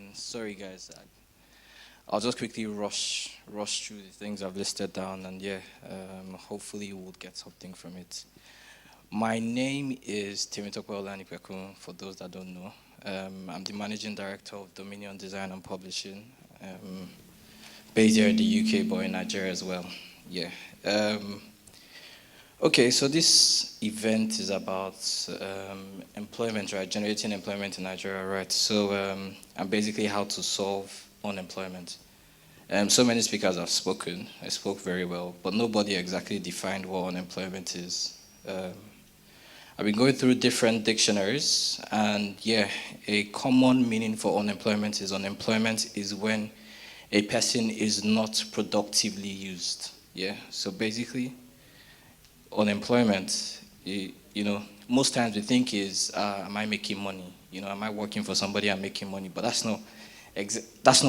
And sorry guys, I'll just quickly rush through the things I've listed down, and yeah, hopefully we'll get something from it. My name is Temi Olanipekun, for those that don't know. I'm the managing director of Dominion Design and Publishing, based here in the UK, but in Nigeria as well. Yeah. Okay, so this event is about employment, right? Generating employment in Nigeria, right? So, and basically how to solve unemployment. So many speakers have spoken. I spoke very well, but nobody exactly defined what unemployment is. I've been going through different dictionaries, and yeah, a common meaning for unemployment is when a person is not productively used. Yeah, so basically, unemployment, most times we think is, am I making money? Am I working for somebody and making money? But that's not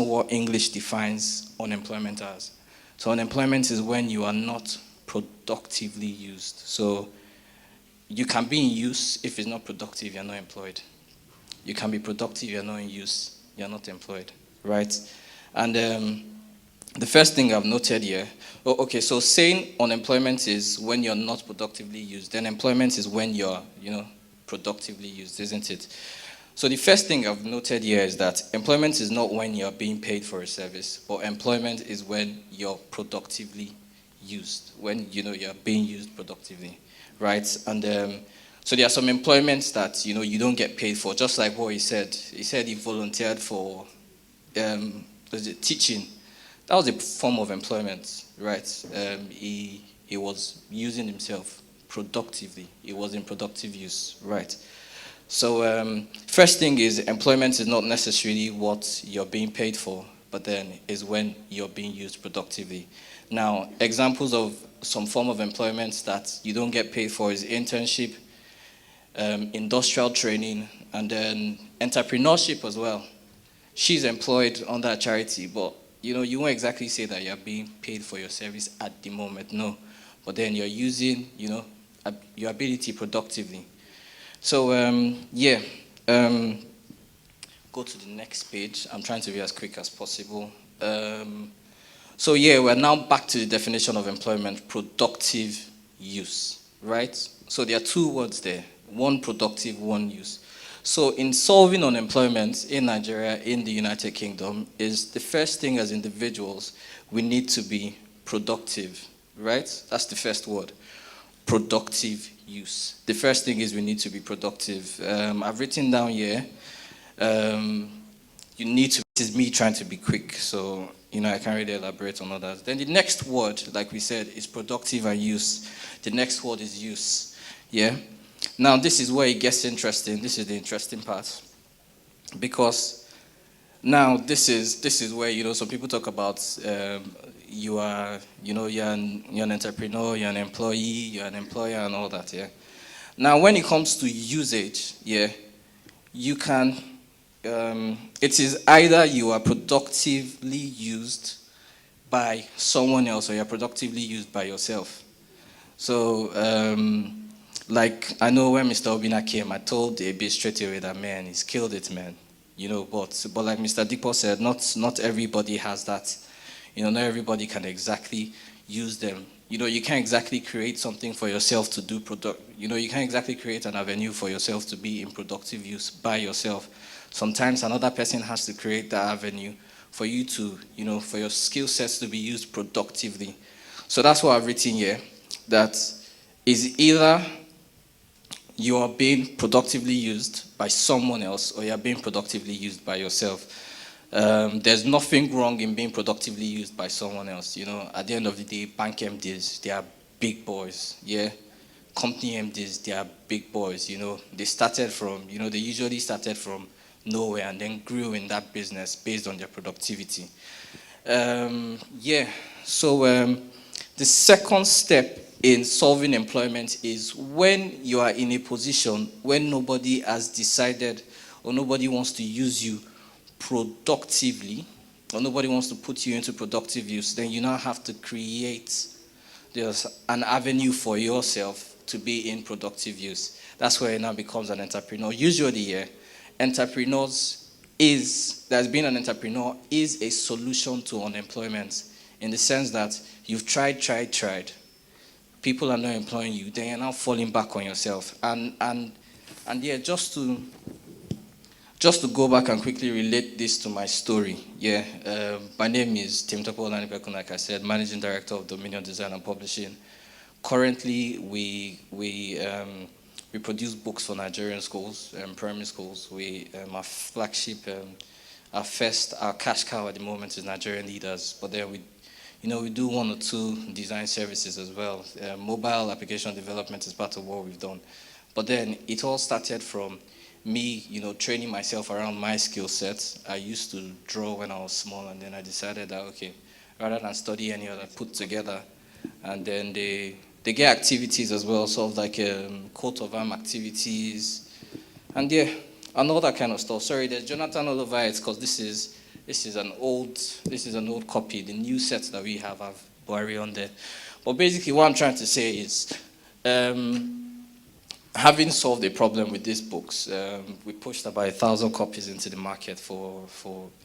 what English defines unemployment as. So unemployment is when you are not productively used. So you can be in use. If it's not productive, you're not employed. You can be productive, you're not in use, you're not employed, right? And the first thing I've noted here, so saying unemployment is when you're not productively used, then employment is when you're, productively used, isn't it? So the first thing I've noted here is that employment is not when you're being paid for a service, but employment is when you're productively used, when, you're being used productively, right? And so there are some employments that, you don't get paid for, just like what he said. He said he volunteered for teaching. That was a form of employment, right? He was using himself productively. He was in productive use, right? So first thing is employment is not necessarily what you're being paid for, but then is when you're being used productively. Now, examples of some form of employment that you don't get paid for is internship, industrial training, and then entrepreneurship as well. She's employed under a charity, but you won't exactly say that you're being paid for your service at the moment, no. But then you're using, your ability productively. So, go to the next page. I'm trying to be as quick as possible. So, we're now back to the definition of employment, productive use, right? So there are two words there, one productive, one use. So in solving unemployment in Nigeria, in the United Kingdom, is the first thing as individuals, we need to be productive, right? That's the first word, productive use. The first thing is we need to be productive. I've written down here, you need to, this is me trying to be quick, so, I can't really elaborate on all that. Then the next word, like we said, is productive and use. The next word is use, yeah? Now, this is where it gets interesting. This is the interesting part. Because now this is where, some people talk about you're an entrepreneur, you're an employee, you're an employer and all that, yeah? Now, when it comes to usage, yeah, you can, it is either you are productively used by someone else or you're productively used by yourself. So, like, I know when Mr. Obina came, I told Ebi straight away that, man, he's killed it, man. But like Mr. Dipo said, not everybody has that. Not everybody can exactly use them. You can't exactly create something for yourself to do you can't exactly create an avenue for yourself to be in productive use by yourself. Sometimes another person has to create that avenue for you to, for your skill sets to be used productively. So that's what I've written here, that is either you are being productively used by someone else or you're being productively used by yourself. There's nothing wrong in being productively used by someone else. At the end of the day, bank MDs, they are big boys, yeah? Company MDs, they are big boys, They started from, they usually started from nowhere and then grew in that business based on their productivity. So the second step in solving employment is when you are in a position when nobody has decided or nobody wants to use you productively or nobody wants to put you into productive use, then you now have to create an avenue for yourself to be in productive use. That's where it now becomes an entrepreneur. Usually, entrepreneurs is that being an entrepreneur is a solution to unemployment, in the sense that you've tried. People are not employing you, then you're now falling back on yourself. And yeah, just to go back and quickly relate this to my story. Yeah, my name is Temi Olanipekun, like I said, Managing Director of Dominion Design and Publishing. Currently, we produce books for Nigerian schools, primary schools. Our flagship, our cash cow at the moment is Nigerian Leaders. But then we do one or two design services as well. Mobile application development is part of what we've done. But then it all started from me, training myself around my skill sets. I used to draw when I was small, and then I decided that, okay, rather than study any other, put together. And then they get activities as well, sort of like coat of arm activities, and yeah, and all that kind of stuff. Sorry, there's Jonathan all over it, because this is an old copy. The new set that we have Buhari on there. But basically, what I'm trying to say is, having solved a problem with these books, we pushed about 1,000 copies into the market for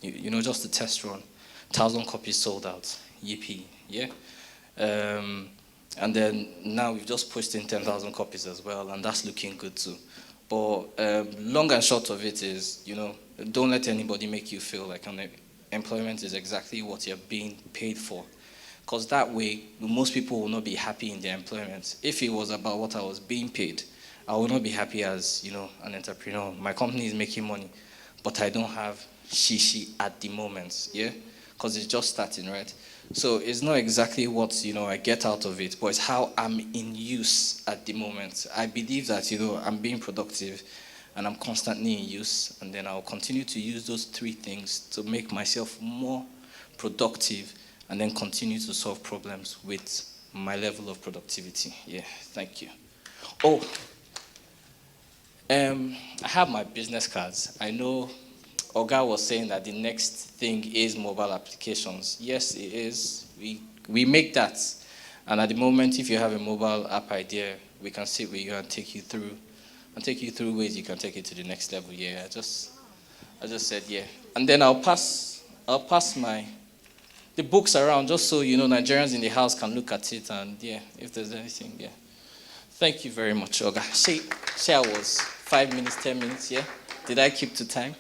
just a test run. 1,000 copies sold out. Yippee, yeah. And then now we've just pushed in 10,000 copies as well, and that's looking good too. But long and short of it is, don't let anybody make you feel like employment is exactly what you're being paid for. Because that way, most people will not be happy in their employment. If it was about what I was being paid, I would not be happy as, an entrepreneur. My company is making money, but I don't have shishi at the moment, yeah? Because it's just starting, right? So it's not exactly what, I get out of it, but it's how I'm in use at the moment. I believe that, I'm being productive and I'm constantly in use, and then I'll continue to use those three things to make myself more productive and then continue to solve problems with my level of productivity. Yeah, thank you. Oh, I have my business cards. I know Oga was saying that the next thing is mobile applications. Yes, it is. We make that. And at the moment, if you have a mobile app idea, we can sit with you and take you through ways you can take it to the next level. Yeah, I just said yeah. And then I'll pass the books around, just so Nigerians in the house can look at it, and yeah, if there's anything, yeah. Thank you very much, Oga. Say I was 5 minutes, 10 minutes, yeah? Did I keep to time?